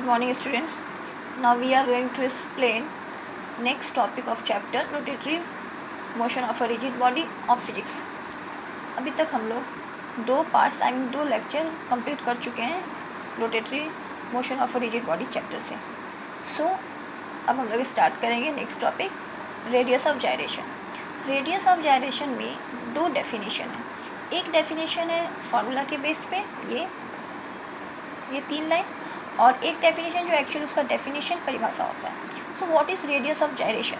Good morning students. Now we are going to explain next topic of chapter rotatory motion of a rigid body of physics. अभी तक हम लोग दो parts दो lecture complete कर चुके हैं rotatory motion of a rigid body chapter से. सो अब हम लोग स्टार्ट करेंगे next topic radius of gyration. Radius of gyration में दो डेफिनेशन है. एक डेफिनेशन है फार्मूला के बेस्ड पे ये 3 लाइन, और एक डेफिनेशन जो एक्चुअली उसका डेफिनेशन परिभाषा होता है. So what is radius of gyration.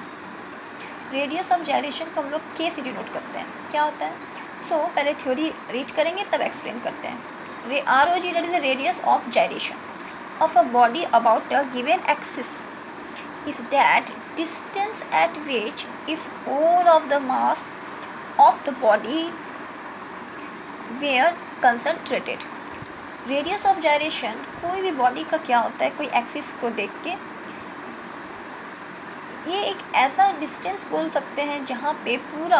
Radius of gyration को हम लोग के से डिनोट करते हैं. क्या होता है? सो पहले थ्योरी रीड करेंगे तब एक्सप्लेन करते हैं. ROG that is the radius of gyration of a body about a given axis is that distance at which if all of the mass of the body were concentrated. Radius of gyration कोई भी body का क्या होता है, कोई axis को देख के ये एक ऐसा डिस्टेंस बोल सकते हैं जहाँ पे पूरा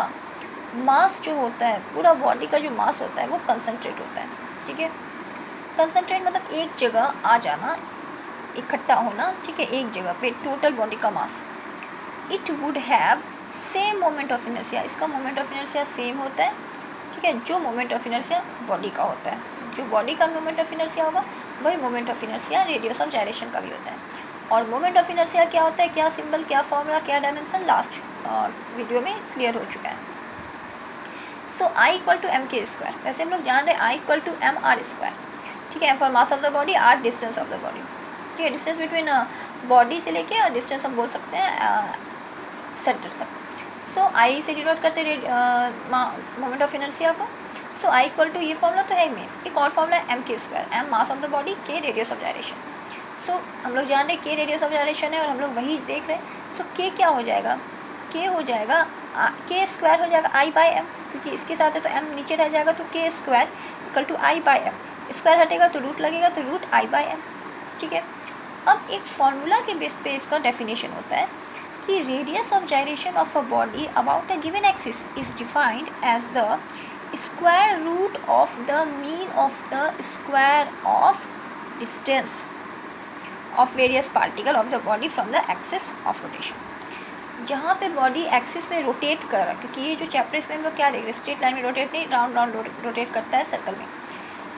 मास जो होता है, पूरा बॉडी का जो मास होता है वो कंसंट्रेट होता है. ठीक है, कंसंट्रेट मतलब एक जगह आ जाना, इकट्ठा होना. ठीक है, एक जगह पे टोटल बॉडी का mass. It would have same moment of inertia. इसका मोमेंट ऑफ इनर्शिया सेम होता है. ठीक है, जो मोमेंट ऑफ इनर्शिया बॉडी का होता है, जो बॉडी का मोमेंट ऑफ इनर्शिया होगा वही moment of inertia radius of gyration का भी होता है. और मोमेंट ऑफ इनर्शिया क्या होता है, क्या सिंबल, क्या फॉर्मूला, क्या डायमेंशन लास्ट वीडियो में क्लियर हो चुका है. So I equal to M K square. वैसे हम लोग जान रहे हैं I equal to M R square. ठीक है, M for mass of the body, R distance of the body. ठीक है, डिस्टेंस बिटवीन बॉडी से लेके और डिस्टेंस हम बोल सकते हैं सेंटर तक. सो I से डिनोट करते मोमेंट ऑफ इनर्शिया को. सो I इक्वल टू ये फॉर्मूला तो है मेन. एक और फॉर्मूला है M K square. M mass of the body, K radius of gyration. So हम लोग जान रहे के रेडियस ऑफ जायरेशन है और हम लोग वही देख रहे हैं. सो के क्या हो जाएगा, के हो जाएगा के स्क्वायर हो जाएगा आई बाई एम, क्योंकि इसके साथ है तो एम नीचे रह जाएगा. तो K square equal to I by M. Square हटेगा तो रूट लगेगा, तो रूट आई बाई एम. ठीक है, अब एक फार्मूला के बेस पे इसका डेफिनेशन होता है कि radius of gyration of a body about a given axis is defined as the square root of the mean of the square of distance of various particle of the body from the axis of rotation. जहाँ पे body axis में rotate कर रहा है, क्योंकि ये जो chapter इसमें हम लोग क्या देख रहे हैं, स्ट्रेट लाइन में रोटेट नहीं, राउंड राउंड रोटेट करता है सर्कल में.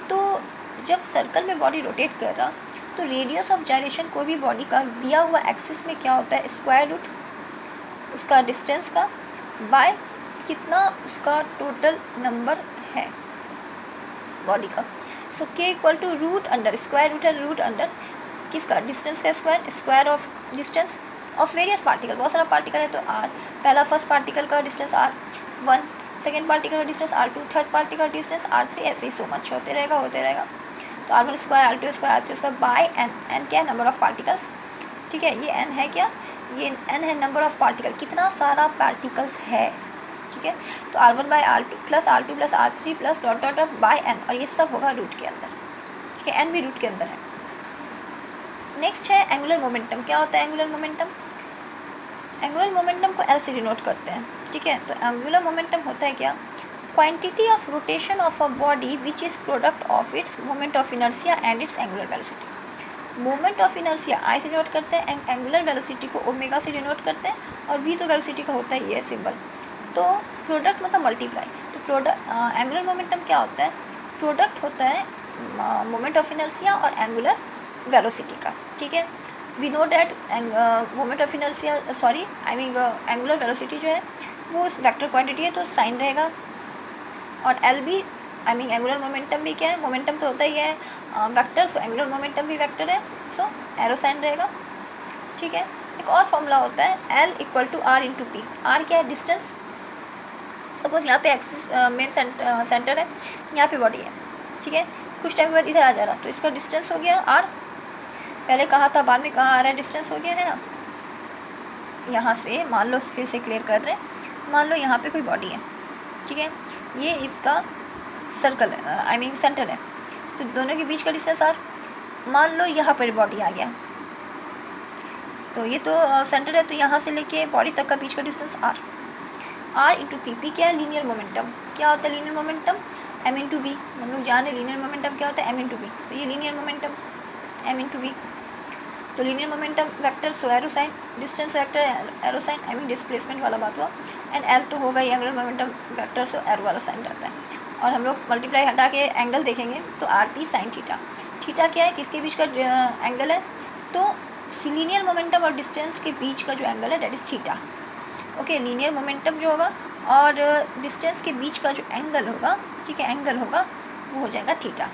तो जब सर्कल में बॉडी रोटेट कर रहा तो रेडियस ऑफ जायरेशन कोई भी बॉडी का दिया हुआ एक्सिस में क्या होता है, स्क्वायर रूट उसका डिस्टेंस का बाय कितना उसका टोटल नंबर है बॉडी का. So K equal to root under square root है, रूट अंडर किसका, डिस्टेंस का square, square of distance of various particle. बहुत सारा पार्टिकल है तो आर, पहला फर्स्ट पार्टिकल का डिस्टेंस R1, सेकेंड पार्टिकल का डिस्टेंस R2, थर्ड पार्टिकल का डिस्टेंस R3, ऐसे ही सो मच होते रहेगा. तो R1 square, R2 square, R3 square by N. N क्या है, नंबर ऑफ पार्टिकल्स. ठीक है, ये एन है क्या, ये एन है नंबर ऑफ पार्टिकल, कितना सारा पार्टिकल्स है. ठीक है, तो R1 by R2 plus R2 plus R3 plus dot dot dot by N, और ये सब होगा रूट के अंदर. ठीक है, एन भी रूट के अंदर है. नेक्स्ट है एंगुलर मोमेंटम. क्या होता है एंगुलर मोमेंटम? एंगुलर मोमेंटम को एल से डिनोट करते हैं. ठीक है, तो एंगुलर मोमेंटम होता है क्या, quantity of rotation of a body which is product of its moment of inertia and it's angular velocity. Moment of inertia I से डिनोट करते हैं, एंगुलर वेलोसिटी को ओमेगा से डिनोट करते हैं, और वी तो वेलोसिटी का होता है ये सिंबल. तो प्रोडक्ट मतलब मल्टीप्लाई. तो प्रोडक्ट एंगुलर मोमेंटम क्या होता है, प्रोडक्ट होता है मोमेंट ऑफ इनर्शिया और एंगुलर वेलोसिटी का. ठीक है, we know that moment of inertia angular velocity जो है वो वेक्टर क्वांटिटी है, तो साइन रहेगा. और एल भी एंगुलर मोमेंटम भी क्या है, मोमेंटम तो होता ही है वेक्टर, सो एंगुलर मोमेंटम भी वेक्टर है, सो एरो साइन रहेगा. ठीक है, एक और फॉर्मूला होता है L equal to R into P. R क्या है, डिस्टेंस. सपोज यहाँ पे एक्सिस मेन सेंटर है, यहाँ पे बॉडी है. ठीक है, कुछ टाइम के बाद इधर आ जा रहा, तो इसका डिस्टेंस हो गया आर. पहले कहा था, बाद में कहाँ आ रहा है, डिस्टेंस हो गया है ना. यहाँ से मान लो, फिर से क्लियर कर रहे हैं, मान लो यहाँ पे कोई बॉडी है. ठीक है, ये इसका सर्कल है, सेंटर है, तो दोनों के बीच का डिस्टेंस आर. मान लो यहाँ पर बॉडी आ गया, तो ये तो सेंटर है, तो यहाँ से लेके बॉडी तक का बीच का distance R. R into P. P क्या है, लीनियर मोमेंटम. क्या होता है linear momentum, M into V. हम लोग जान रहे लीनियर मोमेंटम क्या होता है, एम इंटू वी. तो ये linear momentum M into V. तो linear momentum vector so arrow sign, distance vector arrow sign, I mean displacement वाला बात हुआ, एंड एल तो होगा ही angular momentum vector, so arrow वाला साइन रहता है। और हम लोग मल्टीप्लाई हटा के एंगल देखेंगे तो R P sine theta, theta क्या है, किसके बीच का एंगल है, तो लीनियर मोमेंटम और डिस्टेंस के बीच का जो एंगल है that is theta. Okay, linear momentum जो होगा और डिस्टेंस के बीच का जो एंगल होगा, ठीक है, एंगल होगा वो हो जाएगा थीटा।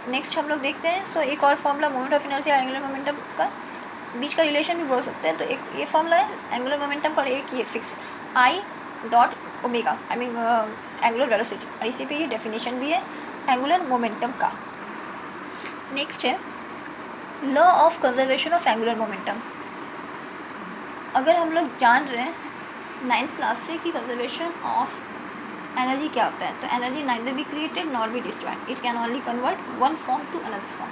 नेक्स्ट हम लोग देखते हैं, सो एक और फॉर्मूला मोमेंट ऑफ इनर्शिया और एंगुलर मोमेंटम का बीच का रिलेशन भी बोल सकते हैं। तो एक ये फॉर्मूला है एंगुलर मोमेंटम का और एक ये fix I dot omega, I mean angular velocity, और इसी पे ये डेफिनेशन भी है एंगुलर मोमेंटम का। नेक्स्ट है law of conservation of angular momentum. अगर हम लोग जान रहे हैं 9th क्लास से कि कंजर्वेशन ऑफ एनर्जी क्या होता है, तो energy neither be created nor be destroyed, it can only convert one form to another form.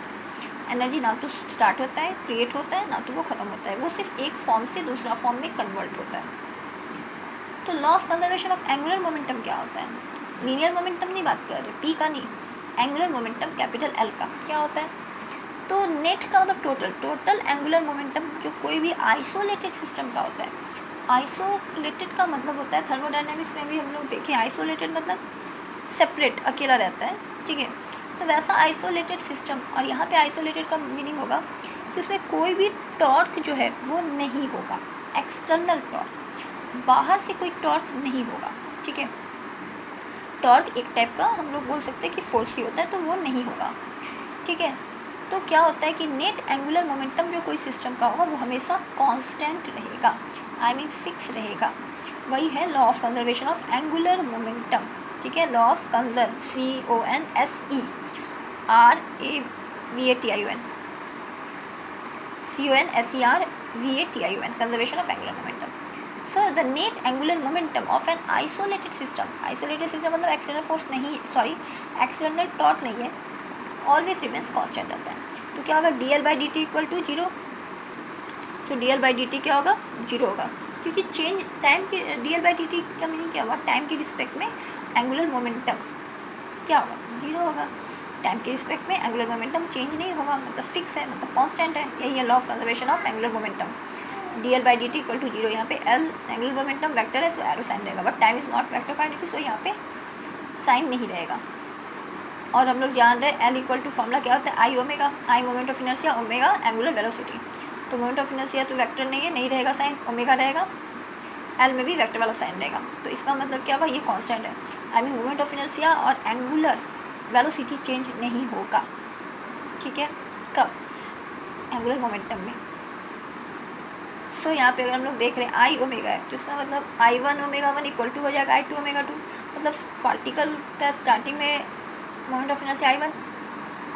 Energy ना तो स्टार्ट होता है, क्रिएट होता है, ना तो वो ख़त्म होता है, वो सिर्फ एक फॉर्म से दूसरा फॉर्म में कन्वर्ट होता है। तो law of conservation of angular momentum क्या होता है, लीनियर मोमेंटम नहीं बात कर रहे, पी का नहीं, एंगुलर मोमेंटम कैपिटल एल का क्या होता है, तो नेट का मतलब टोटल एंगुलर मोमेंटम जो कोई भी आइसोलेटेड सिस्टम का होता है। आइसोलेटेड का मतलब होता है, थर्मोडायनेमिक्स में भी हम लोग देखें आइसोलेटेड मतलब सेपरेट, अकेला रहता है, ठीक है, तो वैसा आइसोलेटेड सिस्टम, और यहाँ पे आइसोलेटेड का मीनिंग होगा कि उसमें कोई भी टॉर्क जो है वो नहीं होगा, एक्सटर्नल टॉर्क, बाहर से कोई टॉर्क नहीं होगा, ठीक है। टॉर्क एक टाइप का हम लोग बोल सकते हैं कि फोर्स ही होता है, तो वो नहीं होगा, ठीक है। तो क्या होता है कि नेट एंगुलर मोमेंटम जो कोई सिस्टम का होगा वो हमेशा कांस्टेंट रहेगा, आई मीन फिक्स रहेगा, वही है law of conservation of angular momentum, ठीक है। Law of conserve, CONSE RAVATION, CONSERVATION, conservation of angular momentum. So the net angular momentum of an isolated system, isolated system मतलब external force नहीं, sorry external torque नहीं है, always remains constant रहता है। तो क्या होगा, dl/dt equal to 0, so dl/dt क्या होगा, 0 होगा, क्योंकि चेंज टाइम की, dl/dt का मीनिंग क्या हुआ, टाइम के रिस्पेक्ट में एंगुलर मोमेंटम क्या होगा, 0 होगा, टाइम के रिस्पेक्ट में एंगुलर मोमेंटम चेंज नहीं होगा, मतलब फिक्स है, मतलब कांस्टेंट है, यही है law of conservation of angular momentum. dl/dt equal to 0, यहाँ पे l एंगुलर मोमेंटम वेक्टर है, सो एरो साइन रहेगा, but time is not vector quantity, so यहाँ पे साइन नहीं रहेगा। और हम लोग जान रहे हैं एल इक्वल टू फॉर्मूला क्या होता है, I omega, I moment of inertia, omega angular velocity, तो मोमेंट ऑफ इनर्शिया तो वेक्टर नहीं है, नहीं रहेगा साइन, ओमेगा रहेगा, एल में भी वेक्टर वाला साइन रहेगा, तो इसका मतलब क्या हुआ, ये कांस्टेंट है, I mean moment of inertia और एंगुलर वेलोसिटी चेंज नहीं होगा, ठीक है, कब, एंगुलर मोमेंटम में। सो यहाँ पे अगर हम लोग देख रहे हैं आई ओमेगा है, तो इसका मतलब I1 ओमेगा 1 इक्वल टू हो जाएगा I2 ओमेगा 2, मतलब पार्टिकल का स्टार्टिंग में मोमेंट ऑफ इनर्शिया I1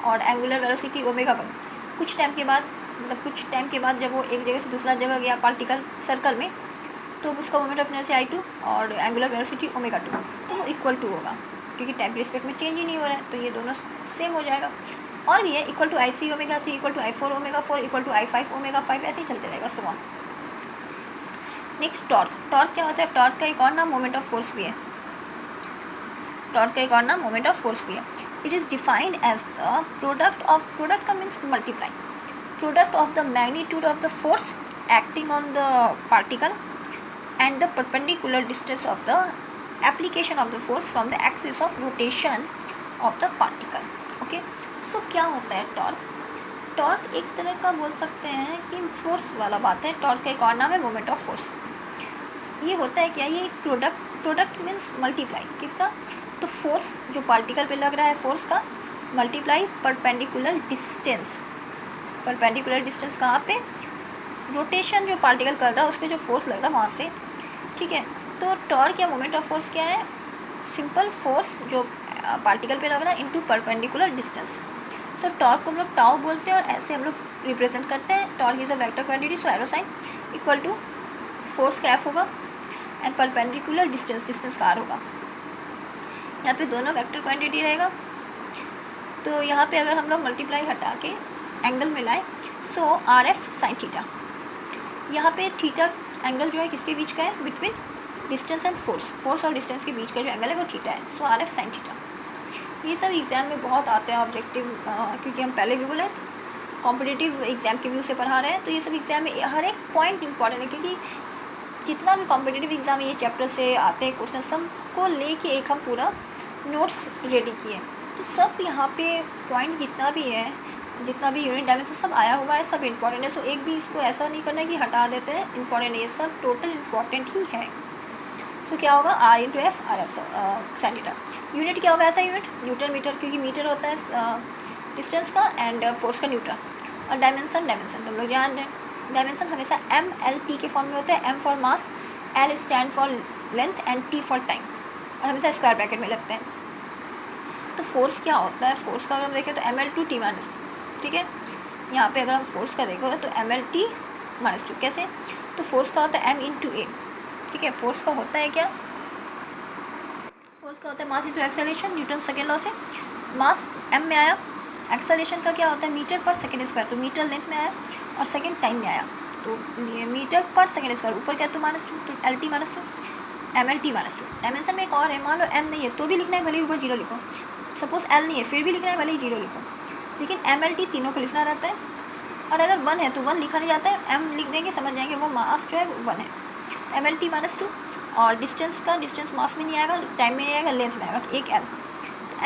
और एंगुलर वेलोसिटी ओमेगा 1, कुछ टाइम के बाद, मतलब कुछ टाइम के बाद जब वो एक जगह से दूसरा जगह गया पार्टिकल सर्कल में, तो उसका मोमेंट ऑफ इनर्शिया I2 और एंगुलर वेलोसिटी ओमेगा 2, तो वो इक्वल टू होगा, क्योंकि टाइम के रिस्पेक्ट में चेंज ही नहीं हो रहा है, तो ये दोनों सेम हो जाएगा। और भी है equal to I3 omega 3 equal to I4 omega 4 equal to I5 omega 5, ऐसे ही चलते रहेगा सो। नेक्स्ट टॉर्क, टॉर्क क्या होता है, टॉर्क का एक और नाम मोमेंट ऑफ फोर्स भी है, टॉर्क का एक और नाम मोमेंट ऑफ फोर्स भी है। It is defined as the product का means multiply, product of the magnitude of the force acting on the particle and the perpendicular distance of the application of the force from the axis of rotation of the particle, okay। so क्या होता है torque, torque एक तरह का बोल सकते हैं कि फोर्स वाला बात है, टॉर्क का एक और नाम है मोमेंट ऑफ फोर्स। ये होता है क्या, ये एक प्रोडक्ट मीन्स मल्टीप्लाई किसका, तो फोर्स जो पार्टिकल पे लग रहा है फोर्स का, multiply perpendicular distance, perpendicular distance कहाँ पे, रोटेशन जो पार्टिकल कर रहा है उस पर जो फोर्स लग रहा है वहाँ से, ठीक है। तो टॉर्क या मोमेंट ऑफ फोर्स क्या है, सिंपल फोर्स जो पार्टिकल पे लग रहा है इनटू परपेंडिकुलर डिस्टेंस। सो टॉर्क को हम लोग टाउ बोलते हैं और ऐसे हम लोग रिप्रेजेंट करते हैं, torque is a vector quantity, so arrow sign equal to force का एफ होगा एंड परपेंडिकुलर डिस्टेंस का आर होगा। यहाँ पे दोनों वेक्टर क्वांटिटी रहेगा, तो यहाँ पे अगर हम लोग मल्टीप्लाई हटा के एंगल मिलाएं, सो आर एफ साइन थीटा, यहाँ पे थीटा एंगल जो है किसके बीच का है, बिटवीन डिस्टेंस एंड फोर्स और डिस्टेंस के बीच का जो एंगल है वो थीटा है, सो आर एफ साइन थीटा। ये सब एग्जाम में बहुत आते हैं ऑब्जेक्टिव, क्योंकि हम पहले भी बोले कॉम्पिटिटिव एग्ज़ाम के व्यू से पढ़ा रहे हैं, तो ये सब एग्ज़ाम में हर एक पॉइंट इंपॉर्टेंट है, क्योंकि जितना भी कॉम्पिटिटिव एग्ज़ाम ये चैप्टर से आते हैं क्वेश्चन, सबको लेके एक हम पूरा नोट्स रेडी किए। तो सब यहाँ पे पॉइंट जितना भी है, जितना भी यूनिट डायमेंशन सब आया हुआ है, सब इंपॉर्टेंट है। सो एक भी इसको ऐसा नहीं करना है कि हटा देते हैं, इंपॉर्टेंट है, ये सब टोटल इंपॉर्टेंट ही है। तो क्या होगा, R × F RF centimetre. Unit क्या होगा, ऐसा यूनिट न्यूटन मीटर, क्योंकि मीटर होता है डिस्टेंस का एंड फोर्स का न्यूटन। और डायमेंशन तुम लोग जान रहे हैं, डायमेंशन हमेशा MLT के फॉर्म में होता है। M for mass, L stand for length and T for time, और हमेशा स्क्वायर ब्रैकेट में लगते हैं। तो फोर्स क्या होता है, फोर्स का अगर हम देखें तो ML/T-2, ठीक है। यहाँ पे अगर हम फोर्स का देखो तो ML/T-2 कैसे, तो फोर्स का होता है M × A, ठीक है। फोर्स का होता है क्या, फोर्स का होता है mass into acceleration, Newton second law से। मास M में आया, एक्सेलरेशन का क्या होता है मीटर पर सेकेंड स्क्वायर, तो मीटर लेंथ में आया, और सेकेंड टाइम में आया, तो मीटर पर सेकेंड स्क्वायर, ऊपर क्या तो -2, तो LT-2 ML/T-2। डायमेंशन में एक और है, मान लो M नहीं है तो भी लिखना है, भले ही ऊपर 0 लिखो। सपोज L नहीं है फिर भी लिखना है, भले ही 0 लिखो, लेकिन MLT तीनों को लिखना रहता है। और अगर 1 है तो 1 लिखा नहीं जाता है, M लिख देंगे, समझ जाएंगे वो मास जो है 1 है, ML/T-2। और डिस्टेंस मास में नहीं आएगा, टाइम में नहीं आएगा, लेंथ में आएगा, तो एक L,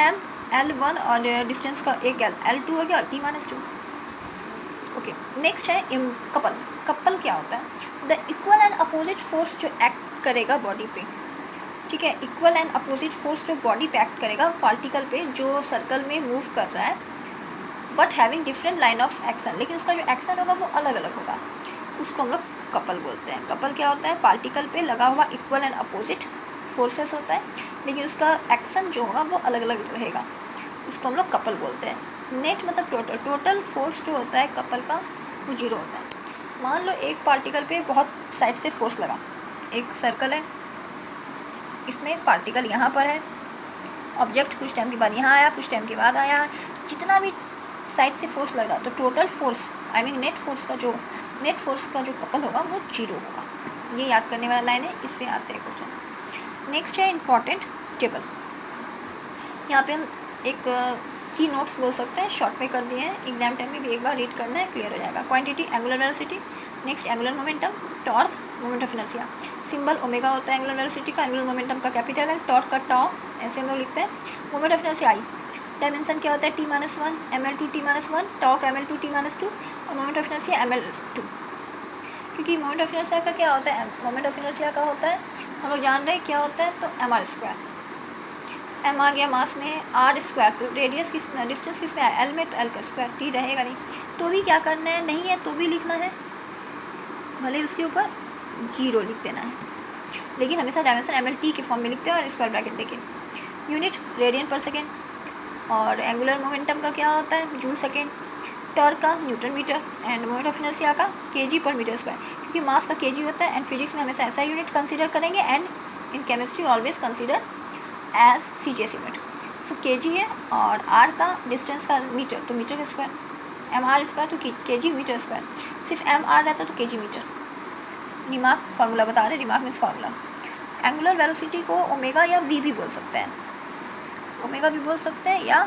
M L1 और डिस्टेंस का एक L2 हो गया, और T-2। ओके, नेक्स्ट है कपल क्या होता है, the equal and opposite force जो एक्ट करेगा बॉडी पे, ठीक है। इक्वल एंड अपोजिट फोर्स जो बॉडी पे एक्ट करेगा पार्टिकल पे जो सर्कल में मूव कर रहा है, but having different line of action, लेकिन उसका जो एक्शन होगा वो अलग अलग होगा, उसको हम लोग कपल बोलते हैं। कपल क्या होता है, पार्टिकल पे लगा हुआ इक्वल एंड अपोजिट फोर्सेस होता है, लेकिन उसका एक्शन जो होगा वो अलग अलग रहेगा, उसको हम लोग कपल बोलते हैं। नेट मतलब टोटल फोर्स जो होता है कपल का वो 0 होता है। मान लो एक पार्टिकल पे बहुत साइड से फोर्स लगा, एक सर्कल है, इसमें पार्टिकल यहाँ पर है, ऑब्जेक्ट कुछ टाइम के बाद यहाँ आया, कुछ टाइम के बाद आया, जितना भी साइड से फोर्स लग रहा, तो टोटल फोर्स नेट फोर्स का जो कपल होगा वो 0 होगा। ये याद करने वाला लाइन है, इससे आते हैं क्वेश्चन। नेक्स्ट है इंपॉर्टेंट टेबल। यहाँ पे हम एक की नोट्स बोल सकते हैं, शॉर्ट में कर दिए हैं, एग्जाम टाइम में भी एक बार रीड करना है, क्लियर हो जाएगा। Quantity angular velocity, next angular momentum, torque, moment of inertia. Symbol omega होता है एंगुलर वेलोसिटी का, एंगुलर मोमेंटम का कैपिटल है, टॉर्क का टॉ, ऐसे हम लोग लिखते हैं। Moment of inertia I, dimension क्या होता है T-1, ML/T-1, टॉर्क ML/T-2, और मोमेंट ऑफ इनर्शिया ML/2। क्योंकि मोमेंट ऑफ इनर्शिया का क्या होता है, मोमेंट ऑफ इनर्शिया का होता है, हम लोग जान रहे हैं क्या होता है, तो mr²। M आ गया मास में, R², तो रेडियस डिस्टेंस किस में है, L में, तो L का स्क्वायर, T रहेगा नहीं, तो भी क्या करना है, नहीं है तो भी लिखना है, भले उसके ऊपर 0 लिख देना है, लेकिन हमेशा डायमेंशन MLT के फॉर्म में लिखते हैं और स्क्वायर ब्रैकेट देके। यूनिट रेडियन पर सेकेंड, और एंगुलर मोमेंटम का क्या होता है जूल सेकेंड, टॉर्क का newton metre, and moment of inertia का kg/मीटर स्क्वायर, क्योंकि मास का kg होता है, एंड फिजिक्स में हमेशा ऐसा यूनिट कंसीडर करेंगे, and in chemistry always consider as CGS unit. So kg है, और r का डिस्टेंस का मीटर, तो मीटर का स्क्वायर, mr², तो kg मीटर स्क्वायर, सिर्फ mr रहता तो kg मीटर। दिमाग फार्मूला बता रहे, दिमाग मीन्स फार्मूला। एंगुलर वेलोसिटी को ओमेगा या v भी बोल सकते हैं, ओमेगा भी बोल सकते हैं या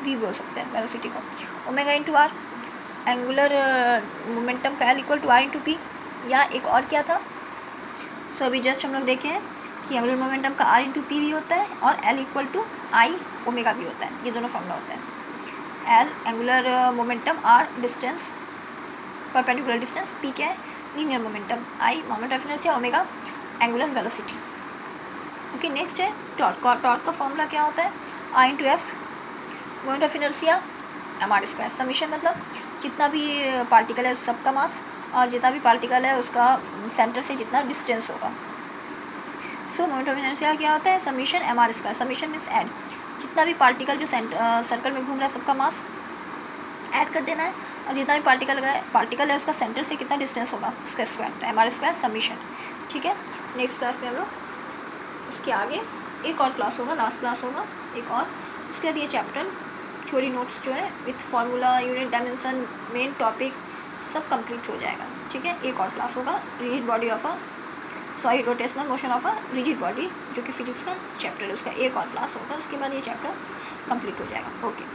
v बोल सकते हैं वेलोसिटी को, omega into r। Angular momentum का L = r × p, या एक और क्या था, सो अभी जस्ट हम लोग देखे हैं कि एंगुलर मोमेंटम का R × p भी होता है, और L = I ओमेगा भी होता है, ये दोनों फॉर्मूला होता है। L angular momentum, R distance perpendicular distance, P क्या है linear momentum, I moment of inertia, omega angular velocity. Okay, next है टॉर्क का फॉर्मूला क्या होता है, I × F, moment of inertia mr²। Summation मतलब जितना भी पार्टिकल है सबका मास, और जितना भी पार्टिकल है उसका सेंटर से जितना डिस्टेंस होगा। सो मोमेंट ऑफ इनर्शिया क्या होता है, summation mr², summation means add, जितना भी पार्टिकल जो सर्कल में घूम रहा है सबका मास ऐड कर देना है, और जितना भी पार्टिकल है उसका सेंटर से कितना डिस्टेंस होगा उसका स्क्वायर, तो mr² समीशन। ठीक है, नेक्स्ट क्लास में हम लोग इसके आगे एक और क्लास होगा, लास्ट क्लास होगा एक और, उसके बाद ये चैप्टर थ्योरी नोट्स जो है with formula, unit, dimension, main topic सब कंप्लीट हो जाएगा। ठीक है, एक और क्लास होगा rigid body of rotational motion of a rigid body, जो कि फिजिक्स का चैप्टर है, उसका एक और क्लास होगा, उसके बाद ये चैप्टर कंप्लीट हो जाएगा। ओके।